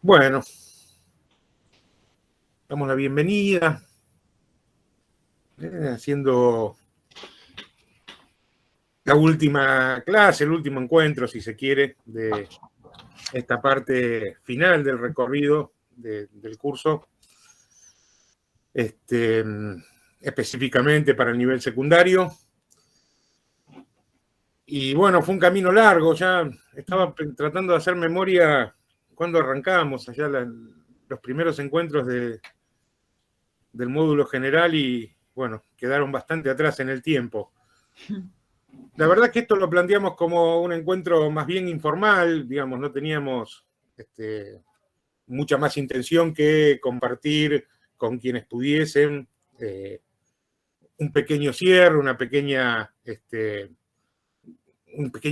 Bueno, damos la bienvenida, haciendo la última clase, el último encuentro, si se quiere, de esta parte final del recorrido del curso, específicamente para el nivel secundario. Y bueno, fue un camino largo, ya estaba tratando de hacer memoria cuando arrancamos, allá los primeros encuentros del módulo general y bueno, quedaron bastante atrás en el tiempo. La verdad que esto lo planteamos como un encuentro más bien informal, digamos, no teníamos mucha más intención que compartir con quienes pudiesen un pequeño cierre, un pequeño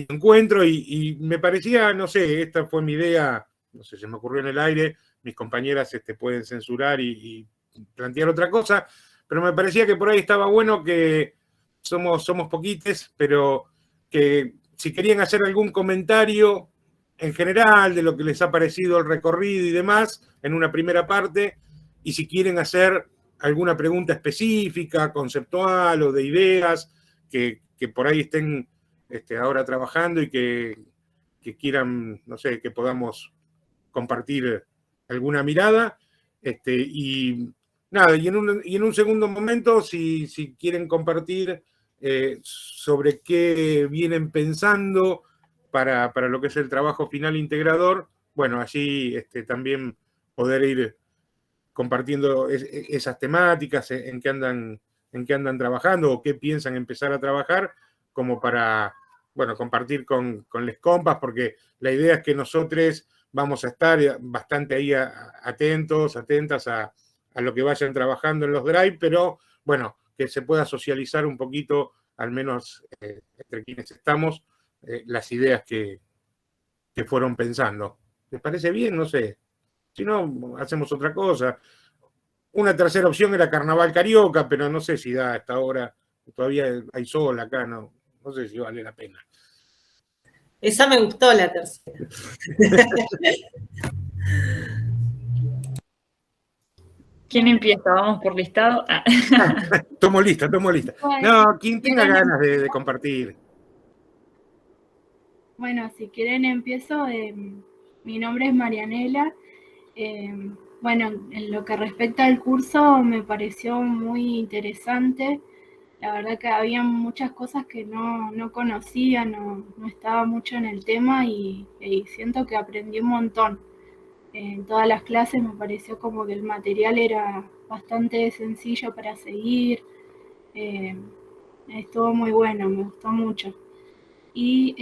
encuentro y me parecía, no sé, esta fue mi idea, no sé, se me ocurrió en el aire, mis compañeras pueden censurar y plantear otra cosa, pero me parecía que por ahí estaba bueno que somos poquites, pero que si querían hacer algún comentario en general de lo que les ha parecido el recorrido y demás, en una primera parte, y si quieren hacer alguna pregunta específica, conceptual o de ideas que por ahí estén ahora trabajando y que quieran, no sé, que podamos compartir alguna mirada. Y nada, y en un segundo momento, si quieren compartir sobre qué vienen pensando para lo que es el trabajo final integrador, bueno, allí también poder ir compartiendo esas temáticas, en qué andan trabajando o qué piensan empezar a trabajar, como para, bueno, compartir con les compas, porque la idea es que nosotros vamos a estar bastante ahí atentas a lo que vayan trabajando en los drive, pero bueno, que se pueda socializar un poquito, al menos entre quienes estamos, las ideas que fueron pensando. ¿Les parece bien? No sé. Si no, hacemos otra cosa. Una tercera opción era Carnaval Carioca, pero no sé si da a esta hora. Todavía hay sol acá, no sé si vale la pena. Esa me gustó, la tercera. ¿Quién empieza? Vamos por listado. Tomo lista. No, quien tenga ganas de compartir. Bueno, si quieren empiezo. Mi nombre es Marianela. Bueno, en lo que respecta al curso me pareció muy interesante. La verdad que había muchas cosas que no conocía, no estaba mucho en el tema y siento que aprendí un montón. En todas las clases me pareció como que el material era bastante sencillo para seguir. Eh, Estuvo muy bueno, me gustó mucho. Y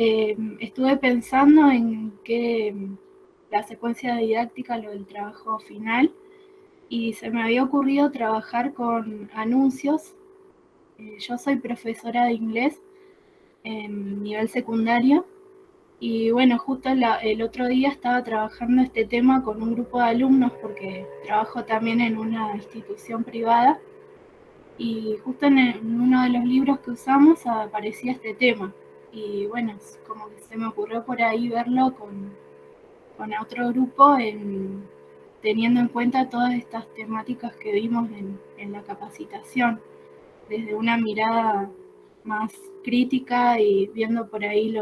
estuve pensando en que la secuencia didáctica, lo del trabajo final, y se me había ocurrido trabajar con anuncios. Yo soy profesora de inglés en nivel secundario y bueno, justo el otro día estaba trabajando este tema con un grupo de alumnos porque trabajo también en una institución privada y justo en uno de los libros que usamos aparecía este tema. Y bueno, es como que se me ocurrió por ahí verlo con otro grupo, teniendo en cuenta todas estas temáticas que vimos en la capacitación, desde una mirada más crítica y viendo por ahí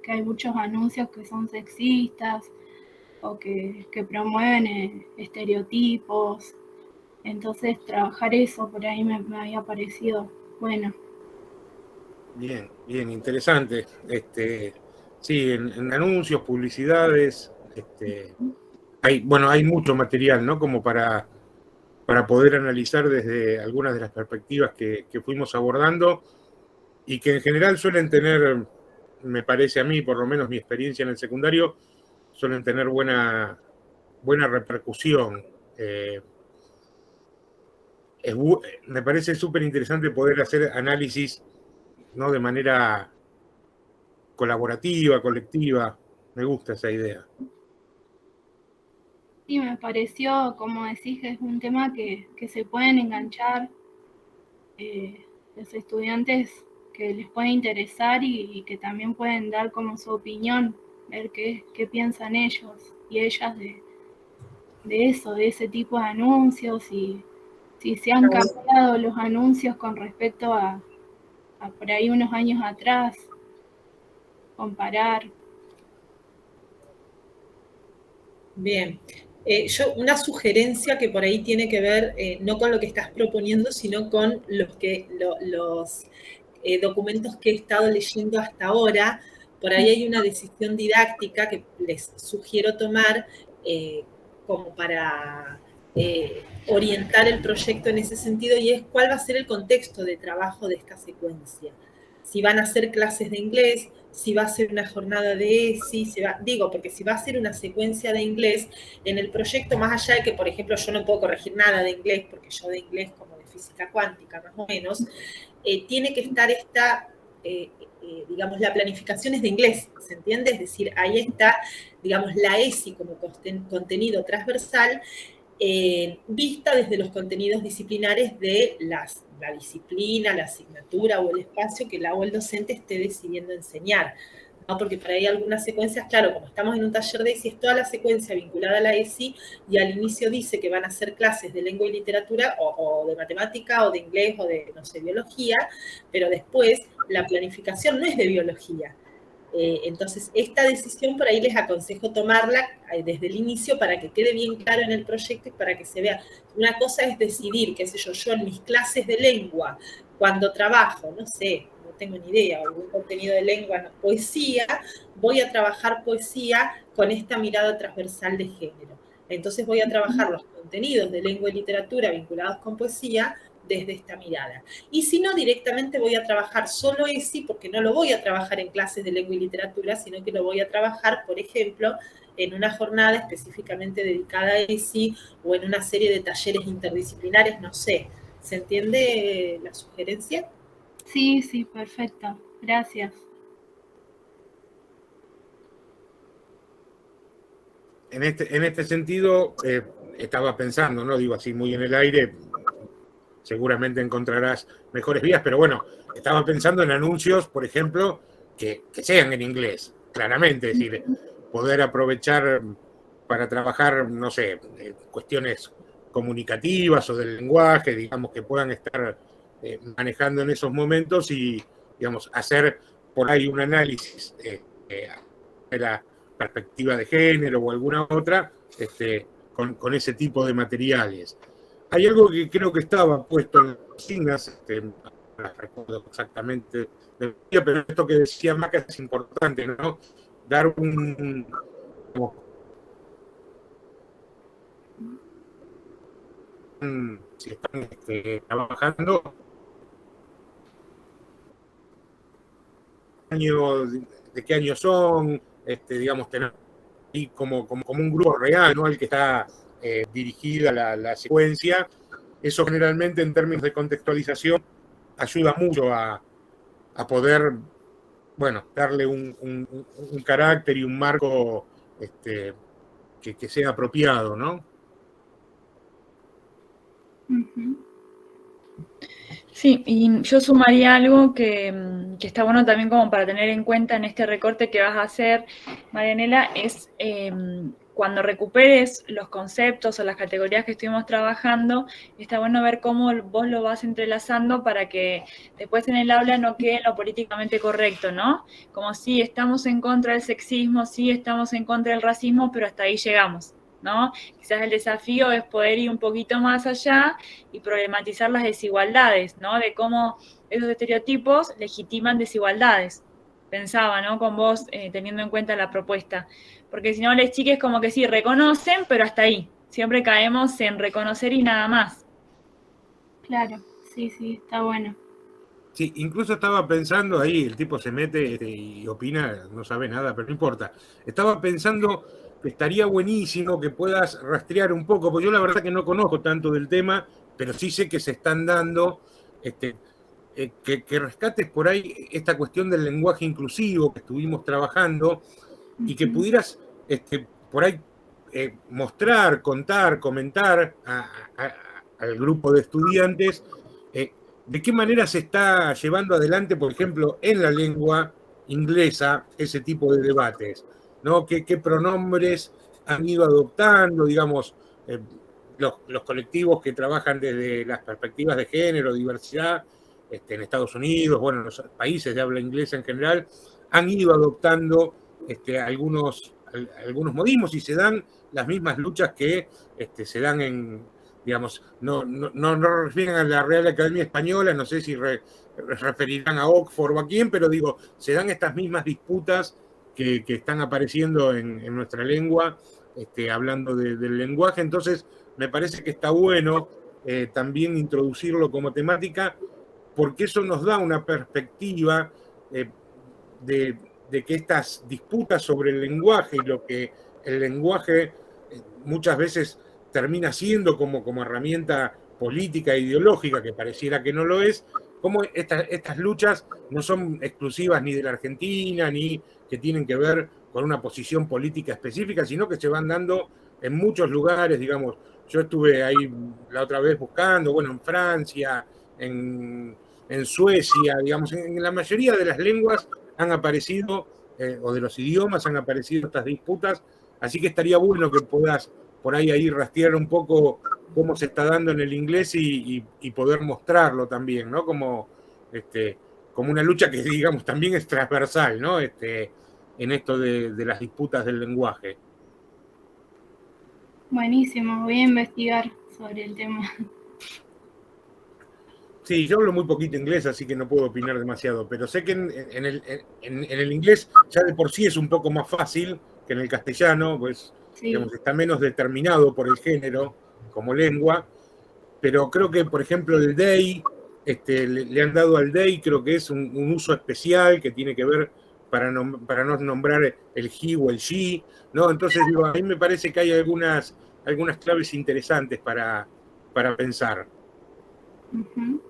que hay muchos anuncios que son sexistas o que promueven estereotipos. Entonces trabajar eso por ahí me había parecido bueno. Bien, interesante. Sí, en anuncios, publicidades, hay mucho material, ¿no? Como para poder analizar desde algunas de las perspectivas que fuimos abordando y que en general suelen tener, me parece a mí, por lo menos mi experiencia en el secundario, suelen tener buena repercusión. Me parece súper interesante poder hacer análisis, ¿no? De manera colaborativa, colectiva. Me gusta esa idea. Sí, me pareció, como decís, que es un tema que se pueden enganchar los estudiantes, que les puede interesar y que también pueden dar como su opinión, ver qué piensan ellos y ellas eso, de ese tipo de anuncios, y si se han cambiado los anuncios con respecto a por ahí unos años atrás, comparar. Bien. Una sugerencia que por ahí tiene que ver no con lo que estás proponiendo, sino con los documentos que he estado leyendo hasta ahora. Por ahí hay una decisión didáctica que les sugiero tomar como para orientar el proyecto en ese sentido, y es cuál va a ser el contexto de trabajo de esta secuencia. Si van a ser clases de inglés, si va a ser una jornada de ESI, porque si va a ser una secuencia de inglés, en el proyecto, más allá de que, por ejemplo, yo no puedo corregir nada de inglés, porque yo de inglés, como de física cuántica, más o menos, tiene que estar digamos, la planificación es de inglés, ¿se entiende? Es decir, ahí está, digamos, la ESI como contenido transversal, vista desde los contenidos disciplinares de la disciplina, la asignatura o el espacio que la o el docente esté decidiendo enseñar, ¿no? Porque por ahí algunas secuencias, claro, como estamos en un taller de ESI, es toda la secuencia vinculada a la ESI, y al inicio dice que van a ser clases de lengua y literatura, o de matemática, o de inglés, o de, no sé, biología, pero después la planificación no es de biología. Entonces, esta decisión por ahí les aconsejo tomarla desde el inicio para que quede bien claro en el proyecto y para que se vea. Una cosa es decidir, qué sé yo en mis clases de lengua, cuando trabajo, no sé, no tengo ni idea, algún contenido de lengua, no, poesía, voy a trabajar poesía con esta mirada transversal de género. Entonces voy a trabajar los contenidos de lengua y literatura vinculados con poesía desde esta mirada. Y si no, directamente voy a trabajar solo ESI, porque no lo voy a trabajar en clases de lengua y literatura, sino que lo voy a trabajar, por ejemplo, en una jornada específicamente dedicada a ESI, o en una serie de talleres interdisciplinares, no sé. ¿Se entiende la sugerencia? Sí, sí, perfecto. Gracias. En este sentido, estaba pensando, ¿no? Digo así muy en el aire, seguramente encontrarás mejores vías, pero bueno, estaba pensando en anuncios, por ejemplo, que sean en inglés, claramente, es decir, poder aprovechar para trabajar, no sé, cuestiones comunicativas o del lenguaje, digamos, que puedan estar manejando en esos momentos, y, digamos, hacer por ahí un análisis de la perspectiva de género o alguna otra, con ese tipo de materiales. Hay algo que creo que estaba puesto en las consignas, no recuerdo exactamente, pero esto que decía Maca es importante, ¿no? Dar si están trabajando, de qué año son, digamos, tener ahí como un grupo real, ¿no? El que está dirigida la secuencia. Eso generalmente, en términos de contextualización, ayuda mucho a poder, bueno, darle un carácter y un marco que sea apropiado, ¿no? Uh-huh. Sí, y yo sumaría algo que está bueno también como para tener en cuenta en este recorte que vas a hacer, Marianela, es cuando recuperes los conceptos o las categorías que estuvimos trabajando, está bueno ver cómo vos lo vas entrelazando para que después en el aula no quede lo políticamente correcto, ¿no? Como si estamos en contra del sexismo, sí estamos en contra del racismo, pero hasta ahí llegamos, ¿no? Quizás el desafío es poder ir un poquito más allá y problematizar las desigualdades, ¿no? De cómo esos estereotipos legitiman desigualdades. Pensaba, ¿no? Con vos teniendo en cuenta la propuesta. Porque si no, les chiques como que sí, reconocen, pero hasta ahí. Siempre caemos en reconocer y nada más. Claro, sí, sí, está bueno. Sí, incluso estaba pensando ahí, el tipo se mete y opina, no sabe nada, pero no importa. Estaba pensando que estaría buenísimo que puedas rastrear un poco, porque yo la verdad que no conozco tanto del tema, pero sí sé que se están dando, que rescates por ahí esta cuestión del lenguaje inclusivo que estuvimos trabajando, y que pudieras por ahí mostrar, contar, comentar al grupo de estudiantes de qué manera se está llevando adelante, por ejemplo, en la lengua inglesa, ese tipo de debates, ¿no? ¿Qué pronombres han ido adoptando, digamos, los colectivos que trabajan desde las perspectivas de género, diversidad, en Estados Unidos, bueno, en los países de habla inglesa en general, han ido adoptando algunos modismos y se dan las mismas luchas que se dan en, digamos, no refieren a la Real Academia Española, no sé si referirán a Oxford o a quién, pero digo, se dan estas mismas disputas que están apareciendo en nuestra lengua, hablando del lenguaje. Entonces, me parece que está bueno también introducirlo como temática, porque eso nos da una perspectiva de que estas disputas sobre el lenguaje y lo que el lenguaje muchas veces termina siendo como herramienta política e ideológica, que pareciera que no lo es, como estas luchas no son exclusivas ni de la Argentina, ni que tienen que ver con una posición política específica, sino que se van dando en muchos lugares, digamos. Yo estuve ahí la otra vez buscando, bueno, en Francia, en Suecia, digamos, en la mayoría de las lenguas han aparecido, o de los idiomas han aparecido estas disputas, así que estaría bueno que puedas por ahí rastrear un poco cómo se está dando en el inglés y poder mostrarlo también, ¿no? Como una lucha que, digamos, también es transversal, ¿no? En esto de las disputas del lenguaje. Buenísimo, voy a investigar sobre el tema. Sí, yo hablo muy poquito inglés, así que no puedo opinar demasiado, pero sé que en el inglés ya de por sí es un poco más fácil que en el castellano, pues Sí. digamos, está menos determinado por el género como lengua, pero creo que, por ejemplo, el they, le han dado al they, creo que es un uso especial que tiene que ver para no nombrar el he o el she, ¿no? Entonces, digo, a mí me parece que hay algunas claves interesantes para pensar. Uh-huh.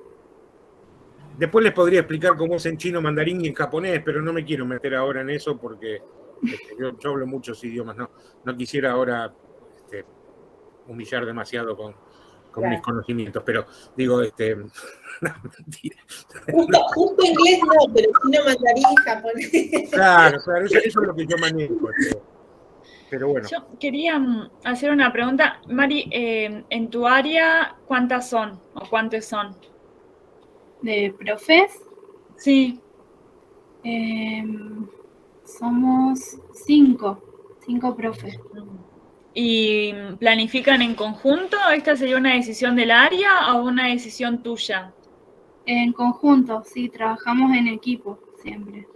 Después les podría explicar cómo es en chino, mandarín y en japonés, pero no me quiero meter ahora en eso porque yo hablo muchos idiomas, no quisiera ahora humillar demasiado con claro, mis conocimientos, pero digo, no, mentira. Justo inglés no, pero chino, mandarín y japonés. Claro, eso es lo que yo manejo. Pero bueno. Yo quería hacer una pregunta. Mari, en tu área, ¿cuántas son o cuántos son? ¿De profes? Sí. Somos 5 profes. ¿Y planifican en conjunto? ¿Esta sería una decisión del área o una decisión tuya? En conjunto, sí, trabajamos en equipo siempre.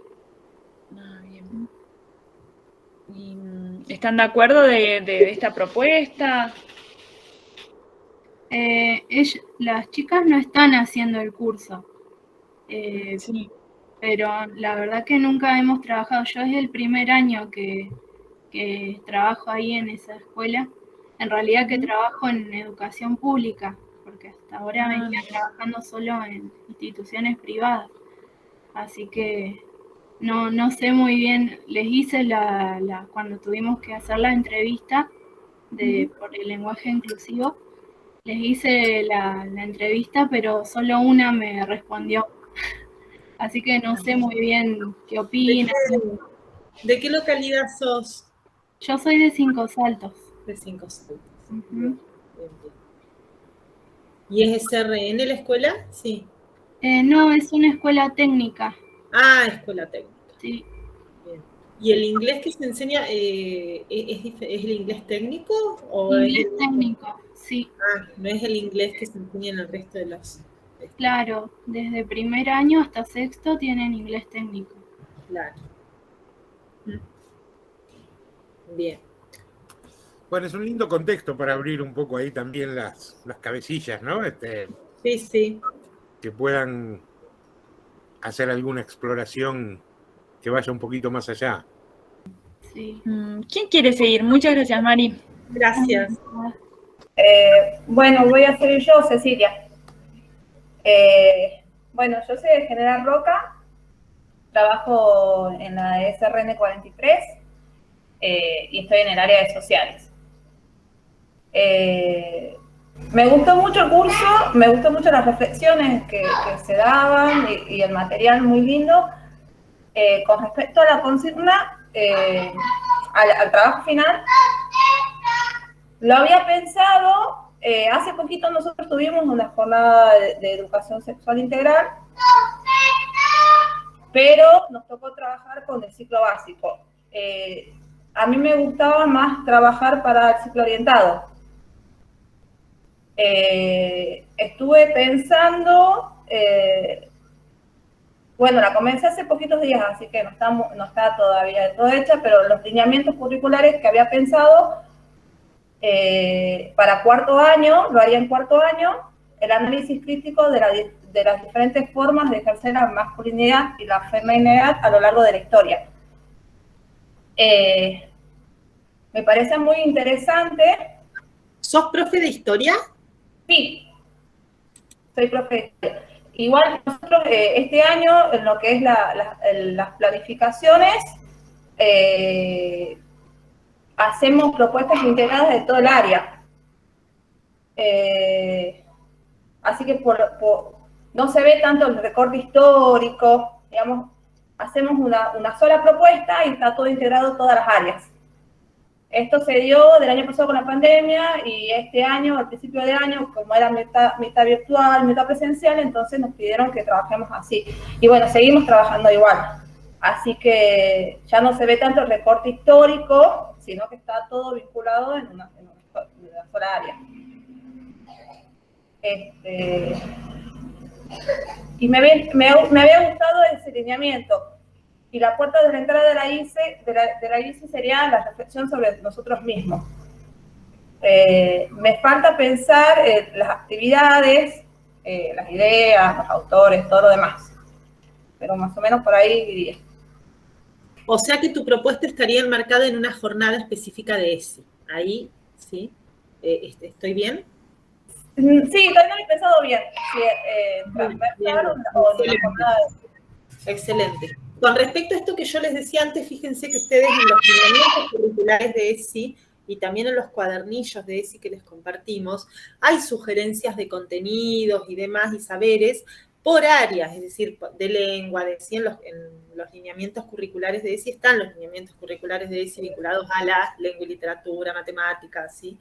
Ah, bien. ¿Y están de acuerdo de esta propuesta? Las chicas no están haciendo el curso, sí, pero la verdad que nunca hemos trabajado. Yo es el primer año que trabajo ahí en esa escuela. En realidad que trabajo en educación pública, porque hasta ahora venía trabajando solo en instituciones privadas. Así que no sé muy bien. Les hice cuando tuvimos que hacer la entrevista por el lenguaje inclusivo, les hice la entrevista, pero solo una me respondió. Así que no sé muy bien qué opina. ¿De qué localidad sos? Yo soy de Cinco Saltos. De Cinco Saltos. Uh-huh. Bien. ¿Y es SRN la escuela? Sí. No, es una escuela técnica. Ah, escuela técnica. Sí. Bien. ¿Y el inglés que se enseña es el inglés técnico? ¿O inglés técnico, sí. Ah, no es el inglés que se enseña en el resto de los... Claro, desde primer año hasta sexto tienen inglés técnico. Claro. Bien. Bueno, es un lindo contexto para abrir un poco ahí también las cabecillas, ¿no? Sí, sí. Que puedan hacer alguna exploración que vaya un poquito más allá. Sí. ¿Quién quiere seguir? Muchas gracias, Mari. Gracias. Bueno, voy a seguir yo, Cecilia. Bueno, yo soy de General Roca, trabajo en la SRN 43 y estoy en el área de sociales. Me gustó mucho el curso, me gustó mucho las reflexiones que se daban y el material muy lindo. Con respecto a la consigna, al trabajo final, Lo había pensado, hace poquito nosotros tuvimos una jornada de educación sexual integral, pero nos tocó trabajar con el ciclo básico. A mí me gustaba más trabajar para el ciclo orientado. Estuve pensando, bueno, la comencé hace poquitos días, así que no está todavía de todo hecha, pero los lineamientos curriculares que había pensado para cuarto año, lo haría en cuarto año, el análisis crítico de las diferentes formas de ejercer la masculinidad y la feminidad a lo largo de la historia. Me parece muy interesante. ¿Sos profe de historia? Sí, soy profe de historia. Igual nosotros este año, en lo que es las planificaciones, hacemos propuestas integradas de todo el área. Así que no se ve tanto el recorte histórico, digamos, hacemos una sola propuesta y está todo integrado en todas las áreas. Esto se dio del año pasado con la pandemia y este año, al principio de año, como era mitad virtual, mitad presencial, entonces nos pidieron que trabajemos así. Y bueno, seguimos trabajando igual. Así que ya no se ve tanto el recorte histórico, sino que está todo vinculado en una sola área. Y me había gustado ese lineamiento. Y la puerta de la entrada de la ICE sería la reflexión sobre nosotros mismos. Me falta pensar las actividades, las ideas, los autores, todo lo demás. Pero más o menos por ahí diría. O sea que tu propuesta estaría enmarcada en una jornada específica de ESI. Ahí, ¿sí? ¿Estoy bien? Sí, todavía no lo he pensado bien. Excelente. Con respecto a esto que yo les decía antes, fíjense que ustedes en los lineamientos curriculares de ESI y también en los cuadernillos de ESI que les compartimos, hay sugerencias de contenidos y demás y saberes por áreas, es decir, de lengua, de ESI, en los lineamientos curriculares de ESI están los lineamientos curriculares de ESI vinculados a la lengua y literatura, matemáticas, ¿sí?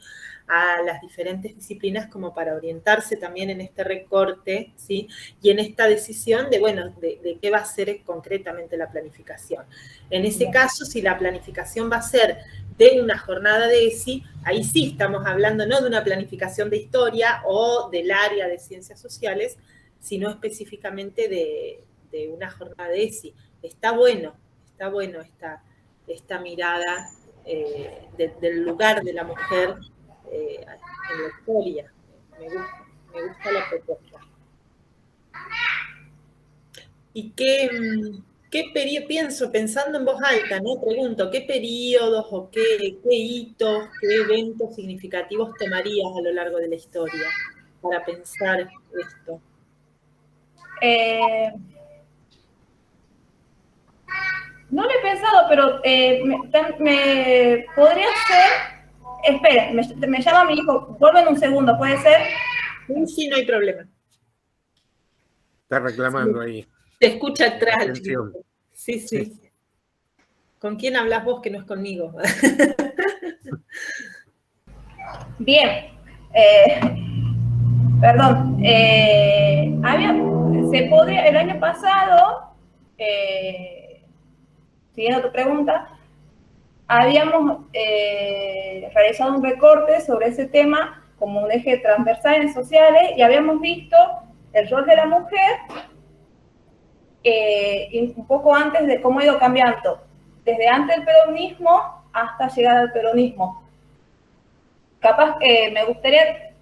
A las diferentes disciplinas como para orientarse también en este recorte, ¿sí? Y en esta decisión de, bueno, de qué va a ser concretamente la planificación. En ese caso, si la planificación va a ser de una jornada de ESI, ahí sí estamos hablando no de una planificación de historia o del área de ciencias sociales, sino específicamente de una jornada de ESI. Está bueno esta mirada del lugar de la mujer en la historia. Me gusta la propuesta. ¿Y qué periodo, pensando en voz alta, ¿no? Pregunto, ¿qué periodos o qué hitos, qué eventos significativos tomarías a lo largo de la historia para pensar esto? No lo he pensado, pero me podría ser. Espera, me llama mi hijo. Vuelve en un segundo, ¿puede ser? Sí, no hay problema. Está reclamando ahí. Te escucha atrás. Atención. Sí. ¿Con quién hablas vos que no es conmigo? Bien. Perdón. El año pasado, siguiendo tu pregunta, habíamos realizado un recorte sobre ese tema como un eje transversal en sociales y habíamos visto el rol de la mujer un poco antes de cómo ha ido cambiando, desde antes del peronismo hasta llegar al peronismo. Capaz me gustaría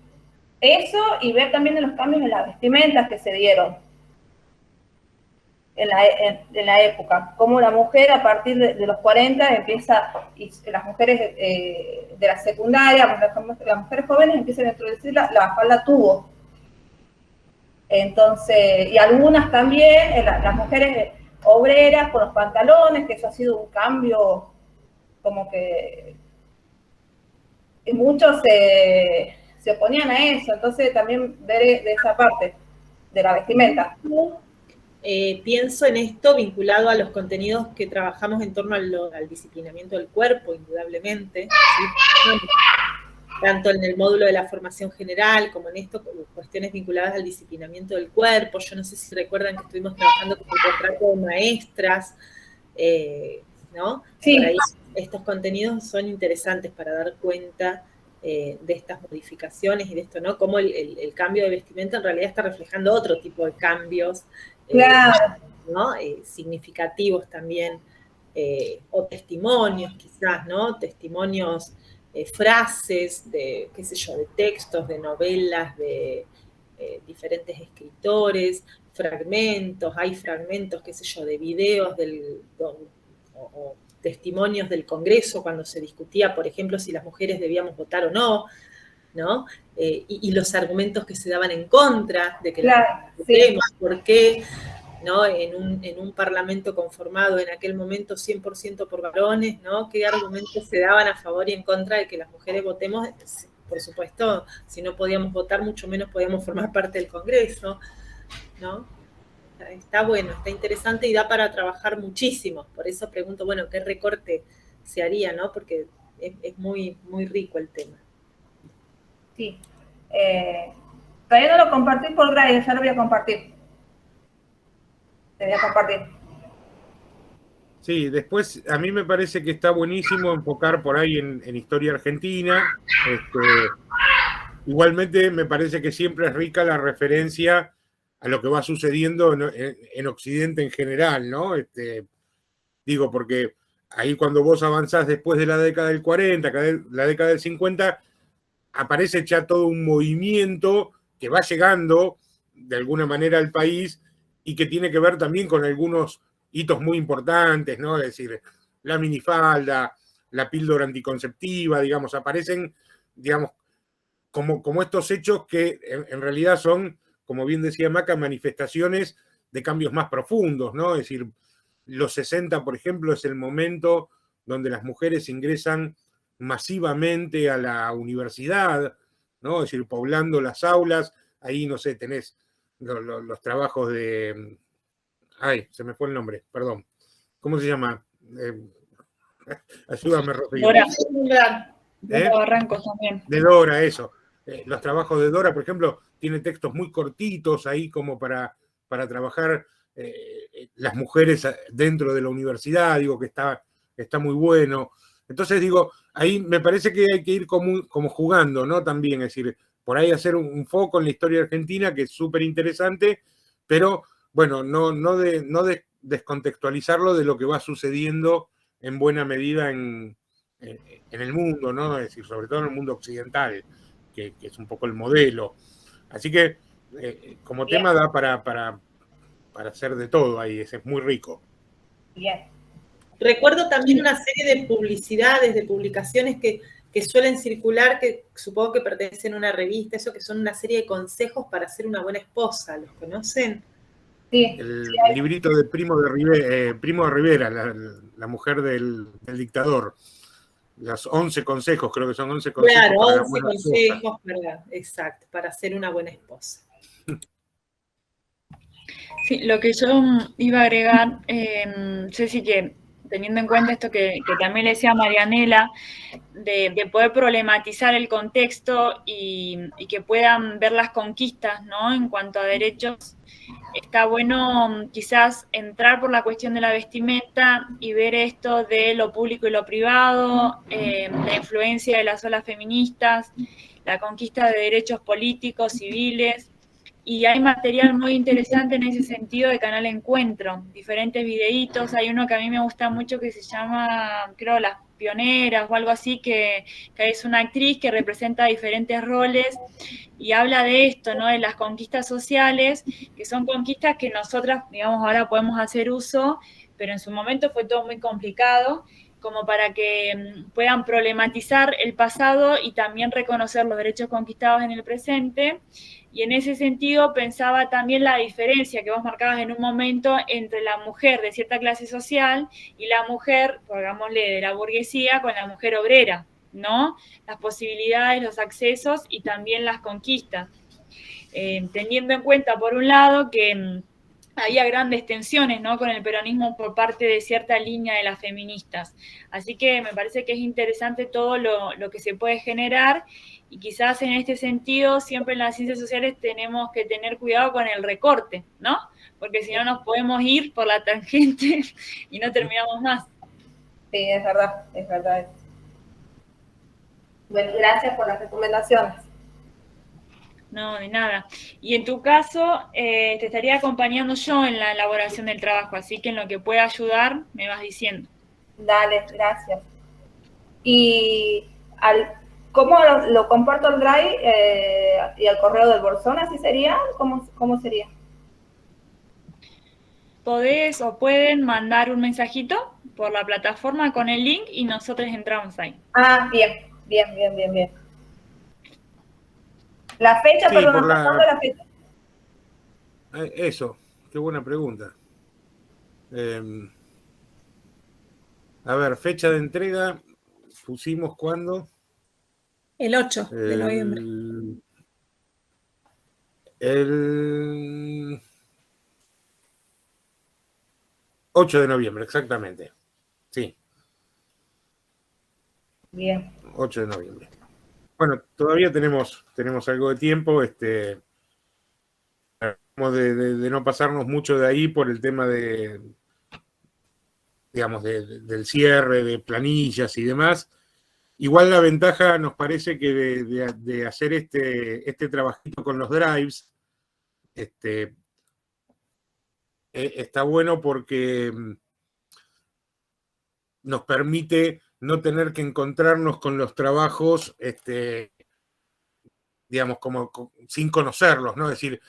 eso y ver también los cambios en las vestimentas que se dieron en la época, cómo la mujer a partir de los 40 empieza, y las mujeres de la secundaria, las mujeres jóvenes empiezan a introducir la falda tubo. Entonces, y algunas también, las mujeres obreras con los pantalones, que eso ha sido un cambio como que muchos se oponían a eso, entonces también ver de esa parte de la vestimenta. Pienso en esto vinculado a los contenidos que trabajamos en torno al disciplinamiento del cuerpo, indudablemente. ¿Sí? tanto en el módulo de la formación general como en esto, como cuestiones vinculadas al disciplinamiento del cuerpo. Yo no sé si recuerdan que estuvimos trabajando con el contrato de maestras, ¿no? Sí. Por ahí estos contenidos son interesantes para dar cuenta de estas modificaciones y de esto, ¿no? Cómo el cambio de vestimenta en realidad está reflejando otro tipo de cambios, Claro. ¿no? Significativos también, o testimonios quizás, ¿no? Testimonios, frases de, qué sé yo, de textos, de novelas, de diferentes escritores, fragmentos, hay fragmentos, qué sé yo, de videos o testimonios del Congreso cuando se discutía, por ejemplo, si las mujeres debíamos votar o no, ¿no? Y los argumentos que se daban en contra de que claro, las mujeres votemos, sí. ¿por qué? ¿No? En un parlamento conformado en aquel momento 100% por varones, ¿no? ¿Qué argumentos se daban a favor y en contra de que las mujeres votemos? Por supuesto, si no podíamos votar, mucho menos podíamos formar parte del Congreso, ¿no? Está bueno, está interesante y da para trabajar muchísimo. Por eso pregunto, bueno, ¿qué recorte se haría, no? Porque es muy, muy rico el tema. Sí. Todavía no lo compartí por Drive, ya lo voy a compartir. Te voy a compartir. Sí, después a mí me parece que está buenísimo enfocar por ahí en historia argentina. Igualmente me parece que siempre es rica la referencia a lo que va sucediendo en Occidente en general, ¿no? Digo, porque ahí cuando vos avanzás después de la década del 40, la década del 50, aparece ya todo un movimiento que va llegando de alguna manera al país y que tiene que ver también con algunos hitos muy importantes, ¿no? Es decir, la minifalda, la píldora anticonceptiva, digamos, aparecen, digamos, como estos hechos que en realidad son, como bien decía Maca, manifestaciones de cambios más profundos, ¿no? Es decir, los 60, por ejemplo, es el momento donde las mujeres ingresan masivamente a la universidad, ¿no? Es decir, poblando las aulas, ahí, no sé, tenés los trabajos de... Ay, se me fue el nombre, perdón. ¿Cómo se llama? Ayúdame, Rocío. Dora. Dora Barrancos también. De Dora, eso. Los trabajos de Dora, por ejemplo, tiene textos muy cortitos ahí como para trabajar las mujeres dentro de la universidad, digo que está muy bueno. Entonces digo, ahí me parece que hay que ir como jugando, ¿no? También, es decir, por ahí hacer un foco en la historia argentina que es súper interesante, pero bueno, no descontextualizarlo de lo que va sucediendo en buena medida en el mundo, ¿no? Es decir, sobre todo en el mundo occidental, que es un poco el modelo. Así que como Bien. tema da para hacer de todo ahí, es muy rico. Bien. Recuerdo también una serie de publicidades, de publicaciones que suelen circular, que supongo que pertenecen a una revista, eso que son una serie de consejos para ser una buena esposa. ¿Los conocen? Sí. El librito de Primo de Rivera, la mujer del dictador. Los 11 consejos, creo que son 11 consejos. Claro, para 11 consejos, ¿verdad? Exacto, para ser una buena esposa. Sí, lo que yo iba a agregar, Ceci, que teniendo en cuenta esto que también le decía Marianela, de poder problematizar el contexto y que puedan ver las conquistas, ¿no? En cuanto a derechos, está bueno quizás entrar por la cuestión de la vestimenta y ver esto de lo público y lo privado, la influencia de las olas feministas, la conquista de derechos políticos, civiles. Y hay material muy interesante en ese sentido de Canal Encuentro, diferentes videitos. Hay uno que a mí me gusta mucho que se llama, creo, Las Pioneras o algo así, que es una actriz que representa diferentes roles y habla de esto, ¿no? De las conquistas sociales, que son conquistas que nosotras, digamos, ahora podemos hacer uso, pero en su momento fue todo muy complicado, como para que puedan problematizar el pasado y también reconocer los derechos conquistados en el presente. Y en ese sentido pensaba también la diferencia que vos marcabas en un momento entre la mujer de cierta clase social y la mujer, pongámosle, de la burguesía con la mujer obrera, ¿no? Las posibilidades, los accesos y también las conquistas. Teniendo en cuenta, por un lado, que había grandes tensiones, ¿no?, con el peronismo por parte de cierta línea de las feministas. Así que me parece que es interesante todo lo que se puede generar, y quizás en este sentido siempre en las ciencias sociales tenemos que tener cuidado con el recorte, ¿no? Porque si no nos podemos ir por la tangente y no terminamos más. Sí, es verdad, es verdad. Bueno, gracias por las recomendaciones. No, de nada. Y en tu caso, te estaría acompañando yo en la elaboración del trabajo, así que en lo que pueda ayudar, me vas diciendo. Dale, gracias. Y ¿cómo lo comparto el Drive y al correo del Bolsón? ¿Así sería? ¿Cómo sería? Podés o pueden mandar un mensajito por la plataforma con el link y nosotros entramos ahí. Ah, bien. La fecha, Sí, perdón, ¿cuándo es la fecha? Eso, qué buena pregunta. A ver, fecha de entrega, pusimos ¿cuándo? El 8 de noviembre. El 8 de noviembre, exactamente. Sí. Bien. 8 de noviembre. Bueno, todavía tenemos algo de tiempo, tratamos de no pasarnos mucho de ahí por el tema de, digamos, del cierre, de planillas y demás. Igual la ventaja nos parece que de hacer este trabajito con los drives, está bueno porque nos permite no tener que encontrarnos con los trabajos, digamos, como sin conocerlos, ¿no? Es decir,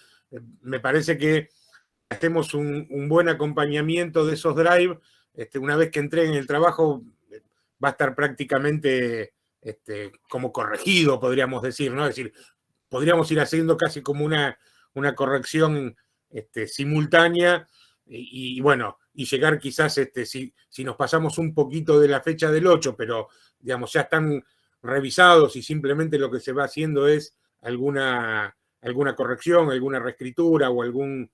me parece que hacemos un buen acompañamiento de esos drives, una vez que entreguen el trabajo va a estar prácticamente como corregido, podríamos decir, ¿no? Es decir, podríamos ir haciendo casi como una corrección simultánea y bueno, y llegar quizás, si nos pasamos un poquito de la fecha del 8, pero digamos, ya están revisados y simplemente lo que se va haciendo es alguna corrección, alguna reescritura o algún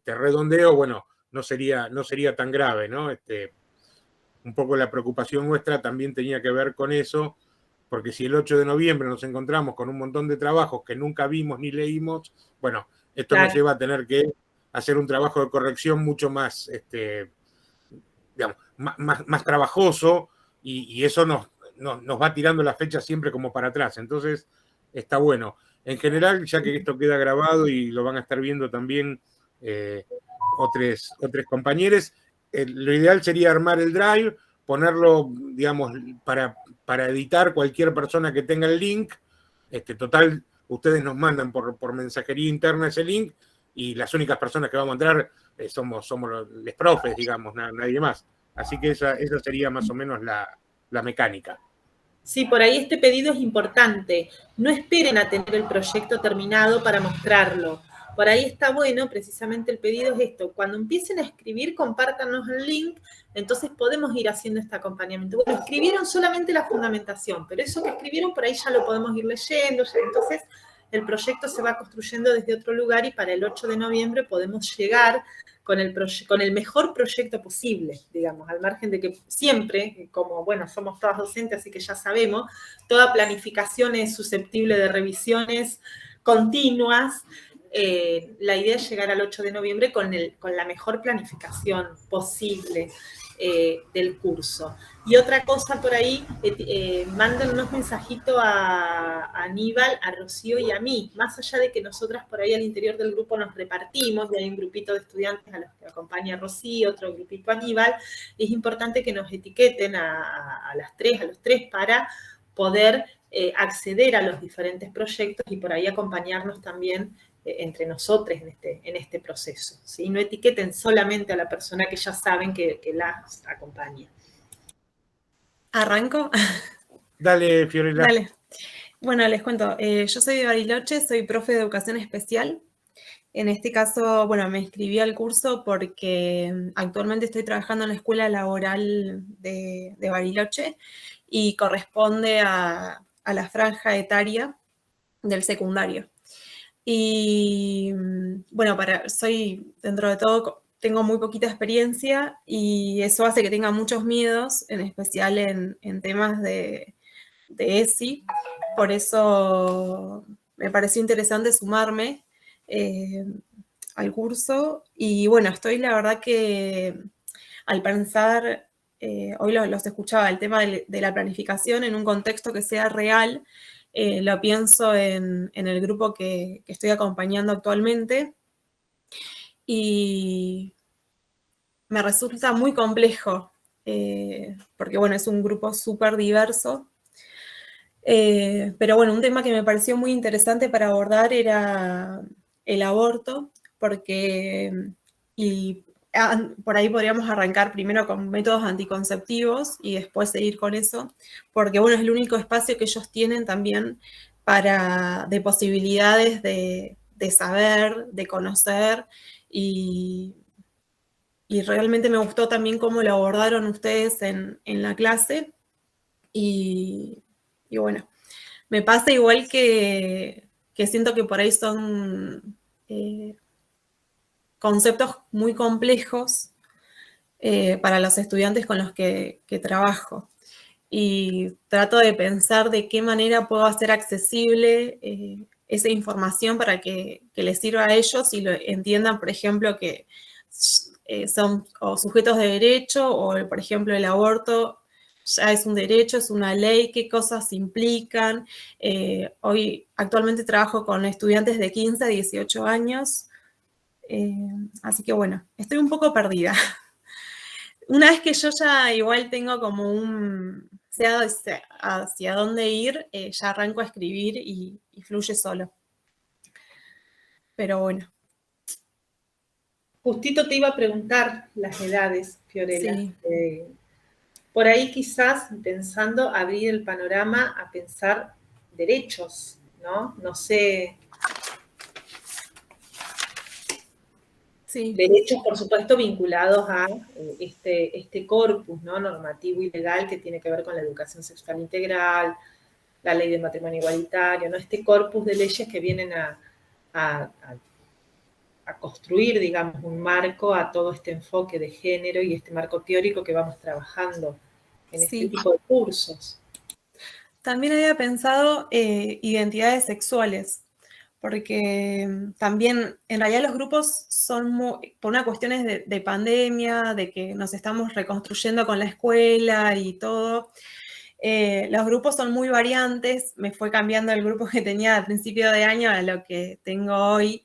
redondeo, bueno, no sería tan grave, ¿no? Un poco la preocupación nuestra también tenía que ver con eso, porque si el 8 de noviembre nos encontramos con un montón de trabajos que nunca vimos ni leímos, bueno, esto nos lleva a tener que hacer un trabajo de corrección mucho más, digamos, más trabajoso, y eso nos va tirando la fecha siempre como para atrás. Entonces, está bueno. En general, ya que esto queda grabado y lo van a estar viendo también otros compañeros, lo ideal sería armar el drive, ponerlo, digamos, para editar cualquier persona que tenga el link. Total, ustedes nos mandan por mensajería interna ese link y las únicas personas que vamos a entrar somos los profes, digamos, nadie más. Así que esa sería más o menos la mecánica. Sí, por ahí este pedido es importante. No esperen a tener el proyecto terminado para mostrarlo. Por ahí está bueno, precisamente el pedido es esto. Cuando empiecen a escribir, compártanos el link, entonces podemos ir haciendo este acompañamiento. Bueno, escribieron solamente la fundamentación, pero eso que escribieron por ahí ya lo podemos ir leyendo, entonces el proyecto se va construyendo desde otro lugar y para el 8 de noviembre podemos llegar con el mejor proyecto posible, digamos, al margen de que siempre, como, bueno, somos todas docentes, así que ya sabemos, toda planificación es susceptible de revisiones continuas. La idea es llegar al 8 de noviembre con la mejor planificación posible del curso. Y otra cosa por ahí, manden unos mensajitos a Aníbal, a Rocío y a mí, más allá de que nosotras por ahí al interior del grupo nos repartimos, y hay un grupito de estudiantes a los que acompaña Rocío, otro grupito a Aníbal, es importante que nos etiqueten a los tres para poder acceder a los diferentes proyectos y por ahí acompañarnos también entre nosotros en este proceso, ¿sí? No etiqueten solamente a la persona que ya saben que las acompaña. ¿Arranco? Dale, Fiorella. Dale. Bueno, les cuento. Yo soy de Bariloche, soy profe de educación especial. En este caso, bueno, me inscribí al curso porque actualmente estoy trabajando en la escuela laboral de Bariloche y corresponde a la franja etaria del secundario. Y bueno, soy dentro de todo tengo muy poquita experiencia y eso hace que tenga muchos miedos, en especial en temas de ESI. Por eso me pareció interesante sumarme al curso. Y bueno, estoy la verdad que al pensar, hoy los escuchaba, el tema de la planificación en un contexto que sea real, lo pienso en el grupo que estoy acompañando actualmente. Y me resulta muy complejo, porque bueno, es un grupo súper diverso. Pero bueno, un tema que me pareció muy interesante para abordar era el aborto, porque, y por ahí podríamos arrancar primero con métodos anticonceptivos y después seguir con eso, porque bueno, es el único espacio que ellos tienen también de posibilidades de saber, de conocer, y realmente me gustó también cómo lo abordaron ustedes en la clase. Y bueno, me pasa igual que siento que por ahí son conceptos muy complejos para los estudiantes con los que trabajo. Y trato de pensar de qué manera puedo hacer accesible esa información para que les sirva a ellos y lo entiendan, por ejemplo, que son o sujetos de derecho o, por ejemplo, el aborto ya es un derecho, es una ley, qué cosas implican. Hoy actualmente trabajo con estudiantes de 15 a 18 años, así que bueno, estoy un poco perdida. Una vez que yo ya igual tengo como sé hacia dónde ir, ya arranco a escribir y fluye solo. Pero bueno. Justito te iba a preguntar las edades, Fiorella. Sí. Por ahí quizás pensando abrir el panorama a pensar derechos, ¿no? No sé. Sí. Derechos, por supuesto, vinculados a este corpus, ¿no? Normativo y legal que tiene que ver con la educación sexual integral, la ley de matrimonio igualitario, ¿no? Este corpus de leyes que vienen a construir, digamos, un marco a todo este enfoque de género y este marco teórico que vamos trabajando en este tipo de cursos. También había pensado identidades sexuales, porque también en realidad los grupos son por una cuestiones de pandemia, de que nos estamos reconstruyendo con la escuela y todo. Los grupos son muy variantes, me fue cambiando el grupo que tenía al principio de año a lo que tengo hoy,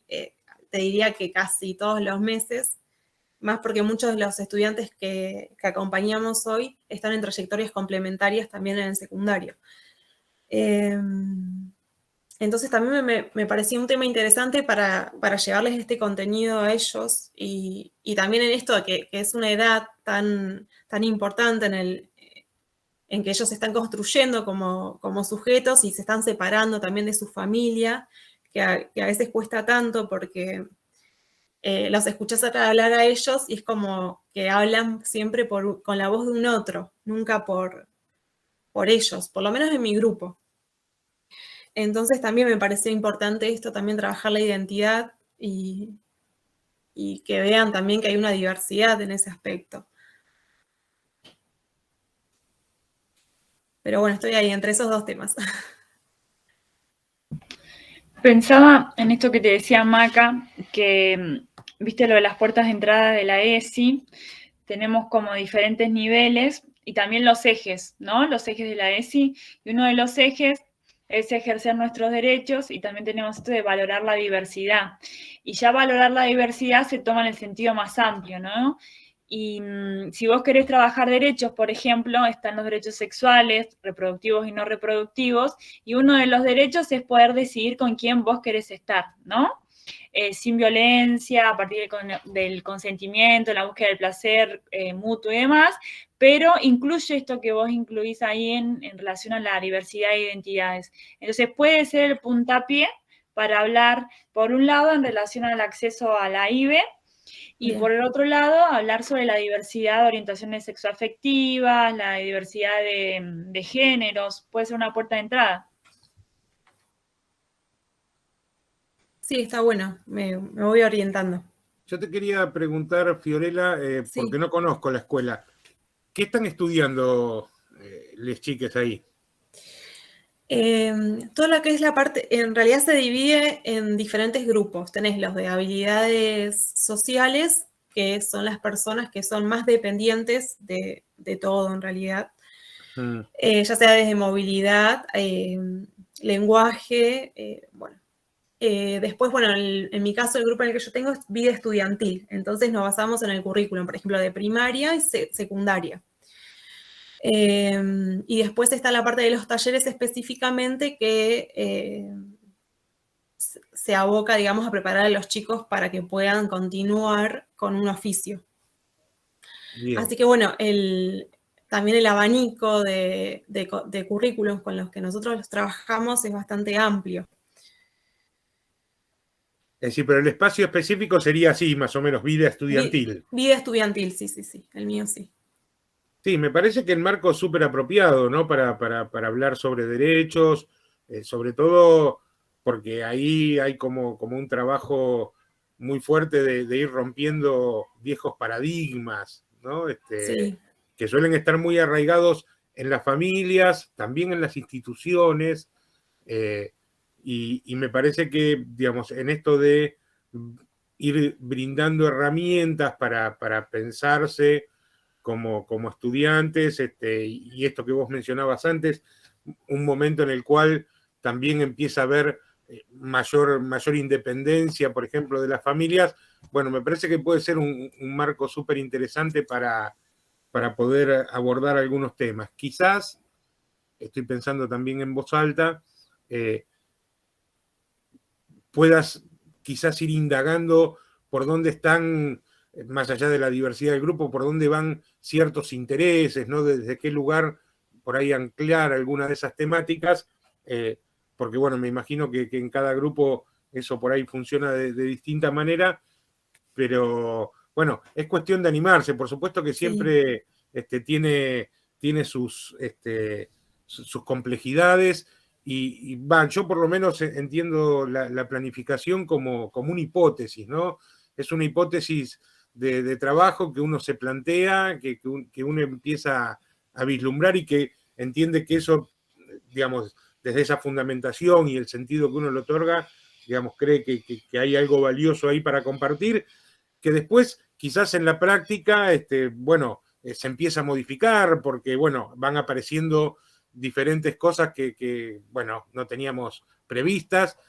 te diría que casi todos los meses, más porque muchos de los estudiantes que acompañamos hoy están en trayectorias complementarias también en el secundario. Entonces también me parecía un tema interesante para llevarles este contenido a ellos y también en esto que es una edad tan importante en que ellos se están construyendo como sujetos y se están separando también de su familia, que a veces cuesta tanto porque los escuchás hablar a ellos y es como que hablan siempre con la voz de un otro, nunca por ellos, por lo menos en mi grupo. Entonces también me pareció importante esto, también trabajar la identidad y que vean también que hay una diversidad en ese aspecto. Pero bueno, estoy ahí entre esos dos temas. Pensaba en esto que te decía Maca, que viste lo de las puertas de entrada de la ESI, tenemos como diferentes niveles y también los ejes, ¿no? Los ejes de la ESI, y uno de los ejes es ejercer nuestros derechos y también tenemos esto de valorar la diversidad. Y ya valorar la diversidad se toma en el sentido más amplio, ¿no? Y si vos querés trabajar derechos, por ejemplo, están los derechos sexuales, reproductivos y no reproductivos, y uno de los derechos es poder decidir con quién vos querés estar, ¿no? Sin violencia, a partir del consentimiento, la búsqueda del placer mutuo y demás, pero incluye esto que vos incluís ahí en relación a la diversidad de identidades. Entonces puede ser el puntapié para hablar, por un lado, en relación al acceso a la IVE, y por el otro lado, hablar sobre la diversidad de orientaciones sexoafectivas, la diversidad de géneros, puede ser una puerta de entrada. Sí, está bueno, me voy orientando. Yo te quería preguntar, Fiorella, Sí. porque no conozco la escuela. ¿Qué están estudiando les chiques ahí? Todo lo que es la parte, en realidad se divide en diferentes grupos. Tenés los de habilidades sociales, que son las personas que son más dependientes de todo en realidad. Mm. Ya sea desde movilidad, lenguaje, bueno. Después, bueno, en mi caso, el grupo en el que yo tengo es vida estudiantil. Entonces nos basamos en el currículum, por ejemplo, de primaria y secundaria. Y después está la parte de los talleres específicamente que se aboca, digamos, a preparar a los chicos para que puedan continuar con un oficio. Bien. Así que bueno, también el abanico de currículums con los que nosotros trabajamos es bastante amplio. Es decir, pero el espacio específico sería así, más o menos, vida estudiantil. Vida estudiantil, sí, el mío sí. Sí, me parece que el marco es súper apropiado, ¿no? Para hablar sobre derechos, sobre todo porque ahí hay como un trabajo muy fuerte de ir rompiendo viejos paradigmas, ¿no? Sí. Que suelen estar muy arraigados en las familias, también en las instituciones, y me parece que, digamos, en esto de ir brindando herramientas para pensarse como estudiantes, y esto que vos mencionabas antes, un momento en el cual también empieza a haber mayor independencia, por ejemplo, de las familias. Bueno, me parece que puede ser un marco súper interesante para poder abordar algunos temas. Quizás, estoy pensando también en voz alta, puedas quizás ir indagando por dónde están, más allá de la diversidad del grupo, por dónde van ciertos intereses, ¿no? Desde qué lugar por ahí anclar alguna de esas temáticas, porque bueno, me imagino que en cada grupo eso por ahí funciona de distinta manera, pero bueno, es cuestión de animarse. Por supuesto que siempre tiene sus complejidades, y yo por lo menos entiendo la planificación como una hipótesis, ¿no? Es una hipótesis de trabajo que uno se plantea, que uno empieza a vislumbrar, y que entiende que eso, digamos, desde esa fundamentación y el sentido que uno le otorga, digamos, cree que hay algo valioso ahí para compartir, que después quizás en la práctica, bueno, se empieza a modificar porque, bueno, van apareciendo diferentes cosas que bueno, no teníamos previstas,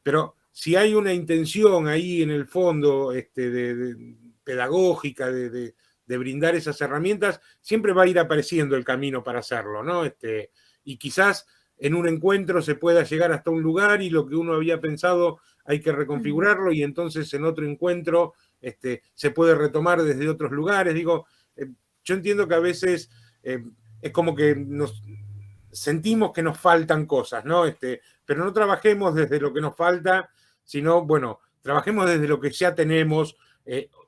pero si hay una intención ahí en el fondo pedagógica de brindar esas herramientas, siempre va a ir apareciendo el camino para hacerlo, ¿no? Y quizás en un encuentro se pueda llegar hasta un lugar y lo que uno había pensado hay que reconfigurarlo, y entonces en otro encuentro se puede retomar desde otros lugares. Digo, yo entiendo que a veces es como que nos sentimos que nos faltan cosas, ¿no? Pero no trabajemos desde lo que nos falta, sino, bueno, trabajemos desde lo que ya tenemos,